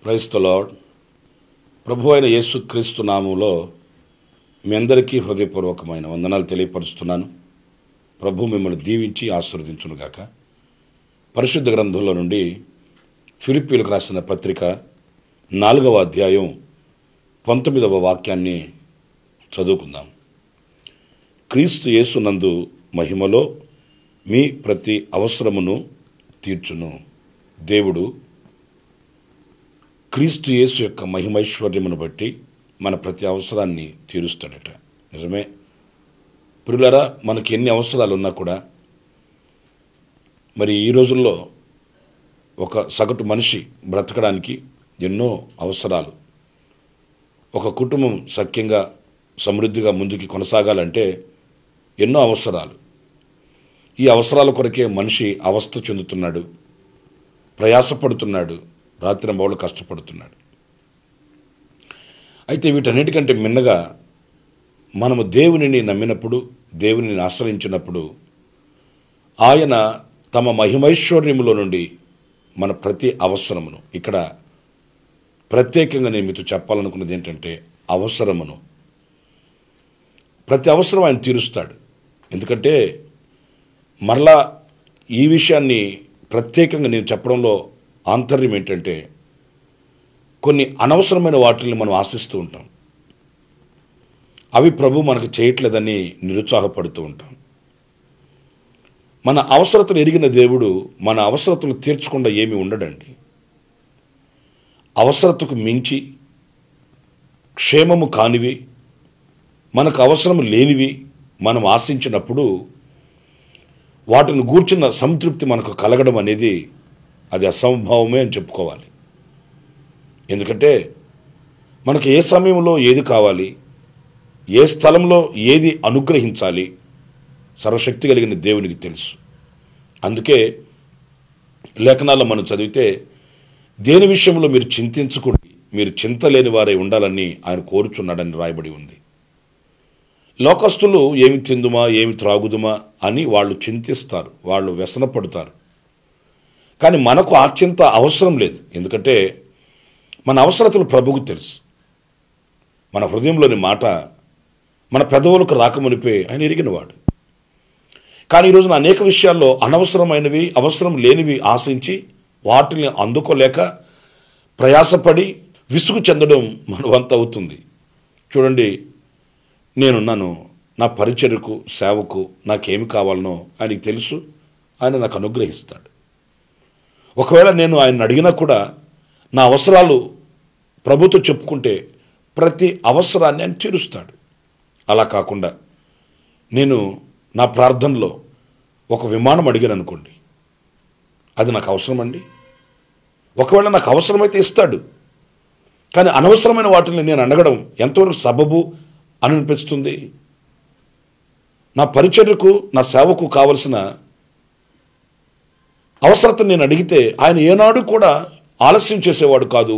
Praise the lord. ప్రభు అయిన యేసుక్రీస్తు నామములో మీ అందరికీ హృదయపూర్వకమైన వందనాలు తెలియపరుస్తున్నాను. ప్రభు మిమ్మల్ని దీవించి ఆశీర్వదించునుగాక. పరిశుద్ధ గ్రంథంలో నుండి ఫిలిప్పీలకు రాసిన పత్రిక 4వ అధ్యాయం 19వ వాక్యాన్ని చదువుకుందాం. క్రీస్తు యేసునందు మహిమలో మీ ప్రతి అవసరమును తీర్చును. దేవుడు క్రీస్తు యేసు యొక్క మహిమైశ్వర్యమును బట్టి మన ప్రతి అవసరాన్ని తీరుస్తాడట. నిజమే ప్రియులారా, మనకి ఎన్ని అవసరాలు ఉన్నా కూడా మరి ఈ రోజుల్లో ఒక సగటు మనిషి బ్రతకడానికి ఎన్నో అవసరాలు. ఒక కుటుంబం సఖ్యంగా సమృద్ధిగా ముందుకు కొనసాగాలంటే ఎన్నో అవసరాలు. ఈ అవసరాల కొరకే మనిషి అవస్థ చెందుతున్నాడు, ప్రయాసపడుతున్నాడు, రాత్రింబవళ్ళు కష్టపడుతున్నాడు. అయితే వీటన్నిటికంటే మిన్నగా మనము దేవునిని నమ్మినప్పుడు, దేవునిని ఆశ్రయించినప్పుడు ఆయన తమ మహిమైశ్వర్యములో నుండి మన ప్రతి అవసరమును, ఇక్కడ ప్రత్యేకంగా నేను మీతో చెప్పాలనుకున్నది ఏంటంటే అవసరమును, ప్రతి అవసరం ఆయన తీరుస్తాడు. ఎందుకంటే మరలా ఈ విషయాన్ని ప్రత్యేకంగా నేను చెప్పడంలో ఆంతర్యం ఏంటంటే కొన్ని అనవసరమైన వాటిని మనం ఆశిస్తూ ఉంటాం. అవి ప్రభు మనకు చేయట్లేదని నిరుత్సాహపడుతూ ఉంటాం. మన అవసరతలు ఎరిగిన దేవుడు మన అవసరతలు తీర్చకుండా ఏమీ ఉండడండి. అవసరతకు మించి క్షేమము కానివి, మనకు అవసరం లేనివి మనం ఆశించినప్పుడు వాటిని గూర్చిన సంతృప్తి మనకు కలగడం అనేది అది అసంభవమే అని చెప్పుకోవాలి. ఎందుకంటే మనకు ఏ సమయంలో ఏది కావాలి, ఏ స్థలంలో ఏది అనుగ్రహించాలి సర్వశక్తి కలిగిన దేవునికి తెలుసు. అందుకే లేఖనాల్లో మనం చదివితే దేని విషయంలో మీరు చింతించకూడదు, మీరు చింత లేని వారై ఉండాలని ఆయన కోరుచున్నాడని రాయబడి ఉంది. లోకస్తులు ఏమి తిందుమా, ఏమి త్రాగుదుమా అని వాళ్ళు చింతిస్తారు, వాళ్ళు వ్యసనపడతారు. కానీ మనకు ఆ చింత అవసరం లేదు. ఎందుకంటే మన అవసరతలు ప్రభువుకు తెలుసు. మన హృదయంలోని మాట మన పెదవులకు రాకమునిపే ఆయన ఎరిగినవాడు. కానీ ఈరోజున అనేక విషయాల్లో అనవసరమైనవి, అవసరం లేనివి ఆశించి వాటిని అందుకోలేక ప్రయాసపడి విసుగు చెందడం మన వంత అవుతుంది. చూడండి, నేనున్నాను, నా పరిచర్యకు, సేవకు నాకేమి కావాలనో ఆయనకి తెలుసు. ఆయన నాకు అనుగ్రహిస్తాడు. ఒకవేళ నేను ఆయన అడిగినా కూడా నా అవసరాలు ప్రభుతో చెప్పుకుంటే ప్రతి అవసరాన్ని ఆయన తీరుస్తాడు. అలా కాకుండా నేను నా ప్రార్థనలో ఒక విమానం అడిగాను అనుకోండి, అది నాకు అవసరమండి. ఒకవేళ నాకు అవసరమైతే ఇస్తాడు. కానీ అనవసరమైన వాటిని నేను అడగడం ఎంతవరకు సబబు అని అనిపిస్తుంది. నా పరిచర్యకు, నా సేవకు కావలసిన అవసరత నేను అడిగితే ఆయన ఏనాడు కూడా ఆలస్యం చేసేవాడు కాదు,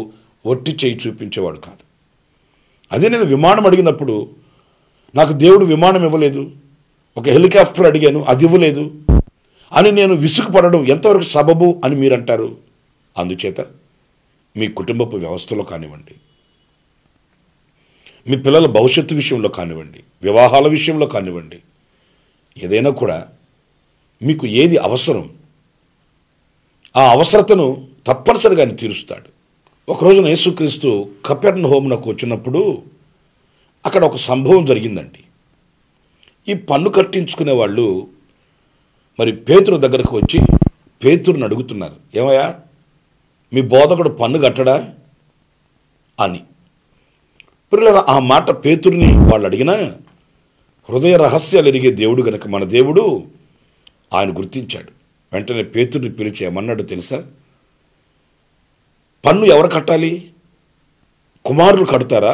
ఒట్టి చేయి చూపించేవాడు కాదు. అదే నేను విమానం అడిగినప్పుడు నాకు దేవుడు విమానం ఇవ్వలేదు, ఒక హెలికాప్టర్ అడిగాను అది ఇవ్వలేదు అని నేను విసుగుపడడం ఎంతవరకు సబబు అని మీరు అంటారు. అందుచేత మీ కుటుంబపు వ్యవస్థలో కానివ్వండి, మీ పిల్లల భవిష్యత్తు విషయంలో కానివ్వండి, వివాహాల విషయంలో కానివ్వండి, ఏదైనా కూడా మీకు ఏది అవసరం ఆ అవసరతను తప్పనిసరిగా ఆయన తీరుస్తాడు. ఒకరోజున యేసుక్రీస్తు కపెర్నహూమునకు వచ్చినప్పుడు అక్కడ ఒక సంభవం జరిగిందండి. ఈ పన్ను కట్టించుకునే వాళ్ళు మరి పేతురు దగ్గరకు వచ్చి పేతురుని అడుగుతున్నారు, ఏమయ్యా మీ బోధకుడు పన్ను కట్టడా అని. పిల్లల ఆ మాట పేతురుని వాళ్ళు అడిగినా హృదయ రహస్యాలు ఎరిగే దేవుడు గనక మన దేవుడు ఆయన గుర్తించాడు. వెంటనే పేతురుని పిలిచి ఏమన్నాడు తెలుసా? పన్ను ఎవరు కట్టాలి? కుమారులు కడతారా,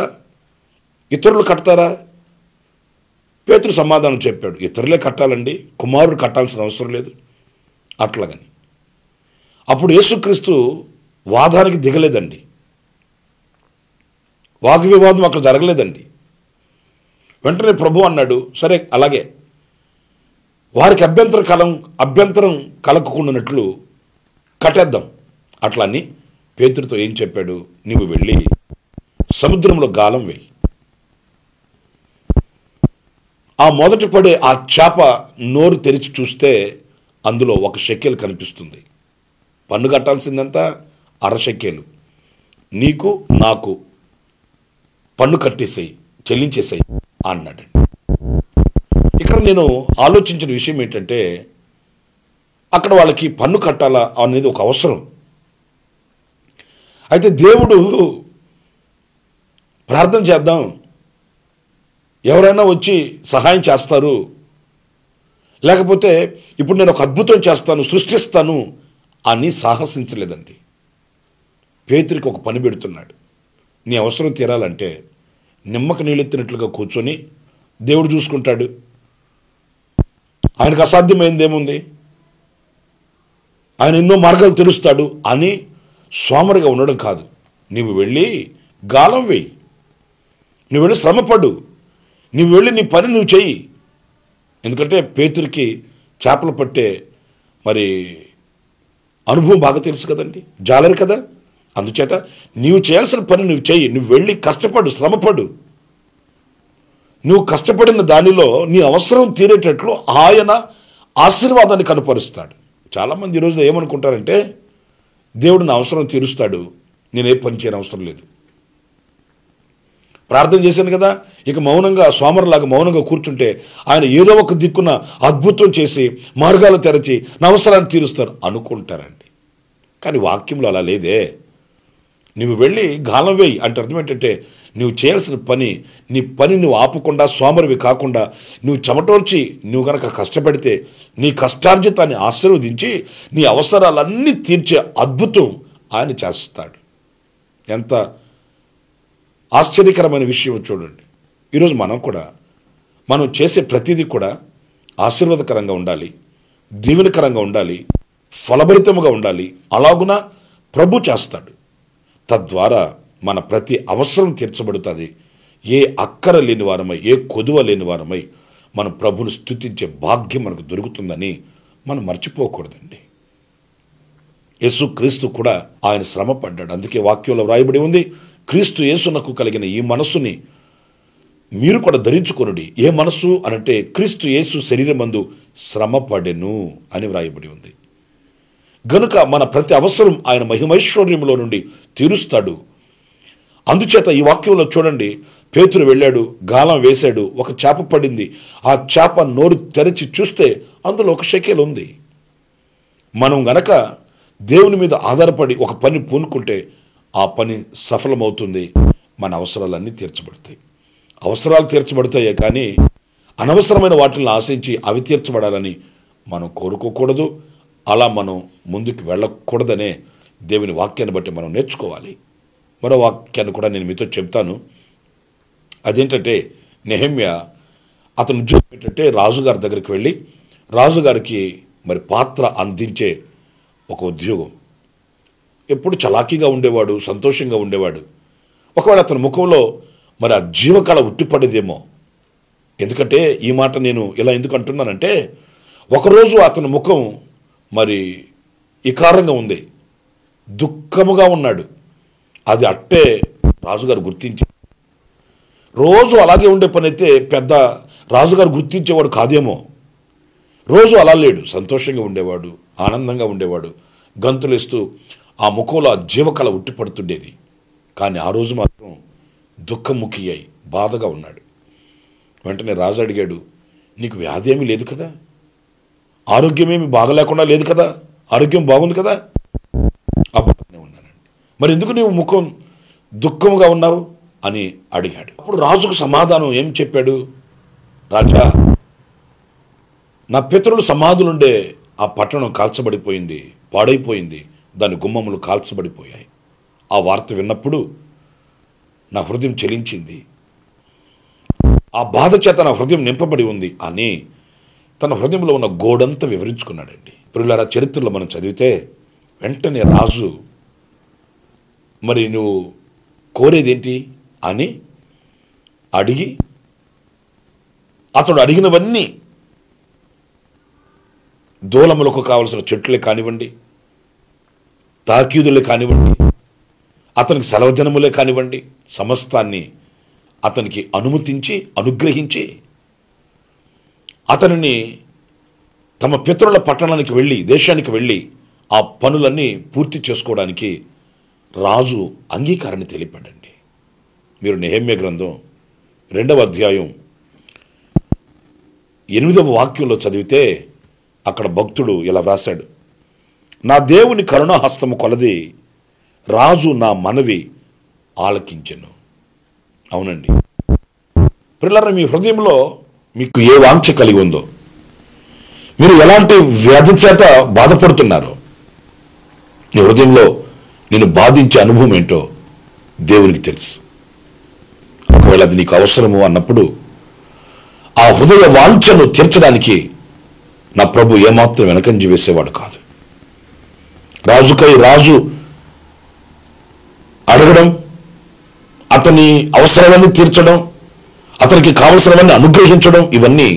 ఇతరులు కడతారా? పేతురు సమాధానం చెప్పాడు, ఇతరులే కట్టాలండి, కుమారుడు కట్టాల్సిన అవసరం లేదు అట్లాగని. అప్పుడు యేసుక్రీస్తు వాదానికి దిగలేదండి, వాగ్వివాదం అక్కడ జరగలేదండి. వెంటనే ప్రభు అన్నాడు, సరే అలాగే వారికి అభ్యంతరం కలగకుండానట్లు కట్టేద్దాం అట్లని పేతురుతో ఏం చెప్పాడు? నీవు వెళ్ళి సముద్రంలో గాలం వేయి. ఆ మొదట పడే ఆ చేప నోరు తెరిచి చూస్తే అందులో 1 షెకెల్ కనిపిస్తుంది. పన్ను కట్టాల్సిందంతా 1/2 షెకెలు. నీకు నాకు పన్ను కట్టేసేయి, చెల్లించేసేయి అన్నాడండి. ఇక్కడ నేను ఆలోచించిన విషయం ఏంటంటే, అక్కడ వాళ్ళకి పన్ను కట్టాలా అనేది ఒక అవసరం. అయితే దేవుడు ప్రార్థన చేద్దాం, ఎవరైనా వచ్చి సహాయం చేస్తారు, లేకపోతే ఇప్పుడు నేను ఒక అద్భుతం చేస్తాను, సృష్టిస్తాను అని సాహసించలేదండి. పేతురికి ఒక పని పెడుతున్నాడు. నీ అవసరం తీరాలంటే నిమ్మక నీళ్ళెత్తినట్లుగా కూర్చొని దేవుడు చూసుకుంటాడు, ఆయనకు అసాధ్యమైందేముంది, ఆయన ఎన్నో మార్గాలు తెరుస్తాడు అని సోమరిగా ఉండడం కాదు. నీవు వెళ్ళి గాలం వేయి, నువ్వు వెళ్ళి శ్రమపడు, నువ్వు వెళ్ళి నీ పని నువ్వు చెయ్యి. ఎందుకంటే పేతురికి చేపలు పట్టే మరి అనుభవం బాగా తెలుసు కదండి, జాలరు కదా. అందుచేత నీవు చేయాల్సిన పని నువ్వు చెయ్యి, నువ్వు వెళ్ళి కష్టపడు, శ్రమపడు. నువ్వు కష్టపడిన దానిలో నీ అవసరం తీరేటట్లు ఆయన ఆశీర్వాదాన్ని కనపరుస్తాడు. చాలామంది ఈరోజు ఏమనుకుంటారంటే, దేవుడు నా అవసరం తీరుస్తాడు, నేనే పని చేయని అవసరం లేదు. ప్రార్థన చేశాను కదా, ఇక మౌనంగా సోమరులాగా మౌనంగా కూర్చుంటే ఆయన ఏదో ఒక దిక్కున అద్భుతం చేసి మార్గాలు తెరచి నా అవసరాన్ని తీరుస్తారు అనుకుంటారండి. కానీ వాక్యంలో అలా లేదే. నువ్వు వెళ్ళి గాలం వేయి అంటే అర్థం ఏంటంటే, నువ్వు చేయాల్సిన పని, నీ పని నువ్వు ఆపకుండా, సోమరివి కాకుండా నువ్వు చెమటోర్చి నువ్వు కనుక కష్టపడితే నీ కష్టార్జితాన్ని ఆశీర్వదించి నీ అవసరాలన్నీ తీర్చే అద్భుతం ఆయన చేస్తాడు. ఎంత ఆశ్చర్యకరమైన విషయం చూడండి. ఈరోజు మనం చేసే ప్రతిదీ కూడా ఆశీర్వాదకరంగా ఉండాలి, దీవెనకరంగా ఉండాలి, ఫలభరితముగా ఉండాలి. అలాగున ప్రభు చేస్తాడు. తద్వారా మన ప్రతి అవసరం తీర్చబడుతుంది. ఏ అక్కర లేని వారమై, ఏ కొదువ లేని వారమై మన ప్రభుని స్తుతించే భాగ్యం మనకు దొరుకుతుందని మనం మర్చిపోకూడదండి. యేసుక్రీస్తు కూడా ఆయన శ్రమ పడ్డాడు. అందుకే వాక్యంలో వ్రాయబడి ఉంది, క్రీస్తు యేసునకు కలిగిన ఈ మనస్సుని మీరు కూడా ధరించుకొనుడి. ఏ మనస్సు అనంటే క్రీస్తు యేసు శరీరమందు శ్రమ పడెను అని వ్రాయబడి ఉంది. గనుక మన ప్రతి అవసరం ఆయన మహిమైశ్వర్యంలో నుండి తీరుస్తాడు. అందుచేత ఈ వాక్యంలో చూడండి, పేతురు వెళ్ళాడు, గాలం వేశాడు, ఒక చేప పడింది. ఆ చేప నోరు తెరచి చూస్తే అందులో 1 షెకెల్ ఉంది. మనం గనక దేవుని మీద ఆధారపడి ఒక పని పూనుకుంటే ఆ పని సఫలమవుతుంది, మన అవసరాలన్నీ తీర్చబడతాయి. అవసరాలు తీర్చబడతాయే కానీ అనవసరమైన వాటిని ఆశించి అవి తీర్చబడాలని మనం కోరుకోకూడదు. అలా మనం ముందుకు వెళ్ళకూడదనే దేవుని వాక్యాన్ని బట్టి మనం నేర్చుకోవాలి. మరో వాక్యాన్ని కూడా నేను మీతో చెప్తాను. అదేంటంటే, నెహెమ్యా అతను ఉద్యోగం ఏంటంటే రాజుగారి దగ్గరికి వెళ్ళి రాజుగారికి మరి పాత్ర అందించే ఒక ఉద్యోగం. ఎప్పుడు చలాకీగా ఉండేవాడు, సంతోషంగా ఉండేవాడు. ఒకవేళ అతని ముఖంలో మరి ఆ జీవకళ ఉట్టిపడేదేమో. ఎందుకంటే ఈ మాట నేను ఇలా ఎందుకు అంటున్నానంటే, ఒకరోజు అతని ముఖం మరి ఇకారంగా ఉంది, దుఃఖముగా ఉన్నాడు. అది అట్టే రాజుగారు గుర్తించి, రోజు అలాగే ఉండే పని అయితే పెద్ద రాజుగారు గుర్తించేవాడు కాదేమో. రోజు అలా లేడు, సంతోషంగా ఉండేవాడు, ఆనందంగా ఉండేవాడు, గంతులేస్తూ ఆ ముఖంలో ఆ జీవకళ ఉట్టిపడుతుండేది. కానీ ఆ రోజు మాత్రం దుఃఖముఖి అయి బాధగా ఉన్నాడు. వెంటనే రాజు అడిగాడు, నీకు వ్యాధి ఏమీ లేదు కదా, ఆరోగ్యమేమి బాగలేకుండా లేదు కదా, ఆరోగ్యం బాగుంది కదా. అబ్బనే ఉన్నానండి, మరి ఎందుకు నీవు ముఖం దుఃఖముగా ఉన్నావు అని అడిగాడు. అప్పుడు రాజుకు సమాధానం ఏం చెప్పాడు, రాజా, నా పితరులు సమాధులుండే ఆ పట్టణం కాల్చబడిపోయింది, పాడైపోయింది, దాని గుమ్మములు కాల్చబడిపోయాయి. ఆ వార్త విన్నప్పుడు నా హృదయం చెలించింది, ఆ బాధ చేత నా హృదయం నింపబడి ఉంది అని తన హృదయంలో ఉన్న గోడంతా వివరించుకున్నాడండి. ప్రియులారా, చరిత్రలో మనం చదివితే వెంటనే రాజు, మరి నువ్వు కోరేదేంటి అని అడిగి, అతడు అడిగినవన్నీ దూలములకు కావలసిన చెట్లే కానివ్వండి, తాకీదులే కానివ్వండి, అతనికి సెలవు దినములే కానివ్వండి, సమస్తాన్ని అతనికి అనుమతించి అనుగ్రహించి అతనిని తమ పితరుల పట్టణానికి వెళ్ళి, దేశానికి వెళ్ళి ఆ పనులన్నీ పూర్తి చేసుకోవడానికి రాజు అంగీకారాన్ని తెలిపాడండి. మీరు నెహెమ్యా గ్రంథం 2వ అధ్యాయం 8వ వాక్యంలో చదివితే అక్కడ భక్తుడు ఇలా వ్రాశాడు, నా దేవుని కరుణాహస్తము కొలది రాజు నా మనవి ఆలకించెను. అవునండి పిల్లలు, మీ హృదయంలో మీకు ఏ వాంఛ కలిగి ఉందో, మీరు ఎలాంటి వ్యాధి చేత బాధపడుతున్నారో, నీ హృదయంలో నేను బాధించే అనుభవం ఏంటో దేవునికి తెలుసు. ఒకవేళ అది నీకు అవసరము అన్నప్పుడు ఆ హృదయ వాంఛను తీర్చడానికి నా ప్రభు ఏమాత్రం వెనకంజి వేసేవాడు కాదు. రాజుకై రాజు అడగడం, అతని అవసరాలన్నీ తీర్చడం, అతనికి కావలసినవన్నీ అనుగ్రహించడం, ఇవన్నీ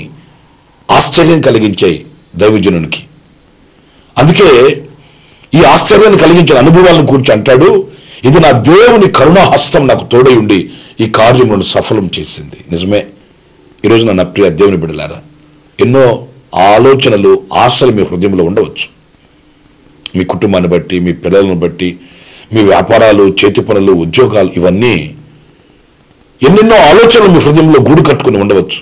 ఆశ్చర్యం కలిగించాయి దైవజనునికి. అందుకే ఈ ఆశ్చర్యాన్ని కలిగించిన అనుభవాలను గురించి అంటాడు, ఇది నా దేవుని కరుణాహస్తం నాకు తోడై ఉండి ఈ కార్యములను సఫలం చేసింది. నిజమే. ఈరోజు నా ప్రియ దేవుని బిడ్డలారా, ఎన్నో ఆలోచనలు, ఆశలు మీ హృదయంలో ఉండవచ్చు. మీ కుటుంబాన్ని బట్టి, మీ పిల్లలను బట్టి, మీ వ్యాపారాలు, చేతి పనులు, ఉద్యోగాలు, ఇవన్నీ ఎన్నెన్నో ఆలోచనలు మీ హృదయంలో గూడు కట్టుకుని ఉండవచ్చు.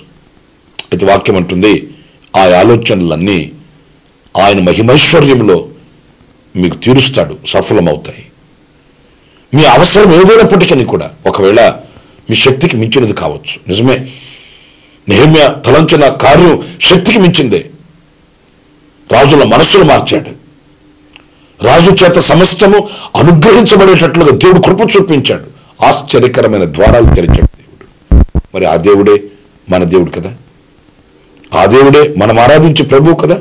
అయితే వాక్యం అంటుంది, ఆ ఆలోచనలన్నీ ఆయన మహిమైశ్వర్యంలో మీకు తీరుస్తాడు, సఫలమవుతాయి. మీ అవసరం ఏదైనప్పటికీ కూడా ఒకవేళ మీ శక్తికి మించినది కావచ్చు. నిజమే, నెహెమ్యా తలంచిన కార్యం శక్తికి మించిందే. రాజుల మనస్సును మార్చాడు. రాజు చేత సమస్తము అనుగ్రహించబడేటట్లుగా దేవుడు కృప చూపించాడు. ఆశ్చర్యకరమైన ద్వారాలు తెరిచాడు దేవుడు. మరి ఆ దేవుడే మన దేవుడు కదా, ఆ దేవుడే మనం ఆరాధించే ప్రభువు కదా.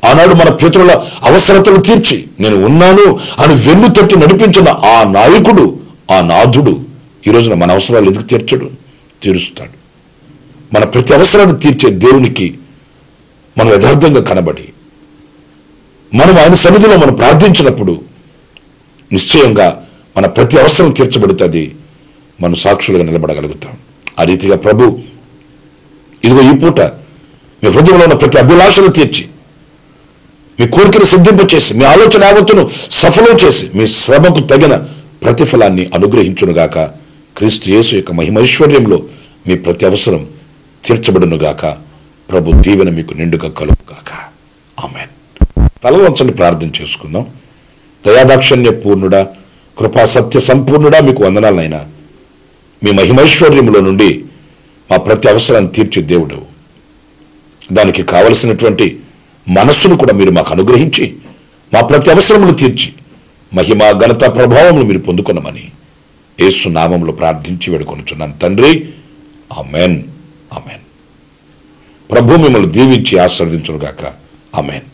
ఆనాడు మన పితరుల అవసరతలు తీర్చి నేను ఉన్నాను అని వెన్ను తట్టి నడిపించిన ఆ నాయకుడు, ఆ నాథుడు ఈ రోజున మన అవసరాలు ఎందుకు తీర్చడు? తీరుస్తాడు. మన ప్రతి అవసరాన్ని తీర్చే దేవునికి మనం యథార్థంగా కనబడి మనం ఆయన సన్నిధిలో మనం ప్రార్థించినప్పుడు నిశ్చయంగా మన ప్రతి అవసరం తీర్చబడుతుంది. మనం సాక్షులుగా నిలబడగలుగుతాం. ఆ రీతిగా ప్రభు ఇదిగో ఈ పూట మీ హృదయంలో ఉన్న ప్రతి అభిలాషను తీర్చి, మీ కోరికను సిద్ధింపచేసి, మీ ఆలోచన యావత్తును సఫలం చేసి, మీ శ్రమకు తగిన ప్రతిఫలాన్ని అనుగ్రహించునుగాక. క్రీస్తు యేసు యొక్క మహిమైశ్వర్యంలో మీ ప్రతి అవసరం తీర్చబడునుగాక. ప్రభు దీవెన మీకు నిండుగా కలుగుగాక. ఆమేన్. తల వంచండి, ప్రార్థన చేసుకుందాం. దయాదాక్షణ్య పూర్ణుడా, కృపా సత్య సంపూర్ణుడా, మీకు వందనాలనైనా. మీ మహిమైశ్వర్యంలో నుండి మా ప్రతి అవసరాన్ని తీర్చే దేవుడు, దానికి కావలసినటువంటి మనస్సును కూడా మీరు మాకు అనుగ్రహించి మా ప్రతి అవసరములు తీర్చి మహిమ ఘనత ప్రభావములు మీరు పొందుకొనమని యేసు నామములో ప్రార్థించి వేడుకొనుచున్నాను తండ్రి. ఆమేన్. ఆమేన్. ప్రభు మిమ్మల్ని దీవించి ఆశీర్వదించునుగాక. ఆమేన్.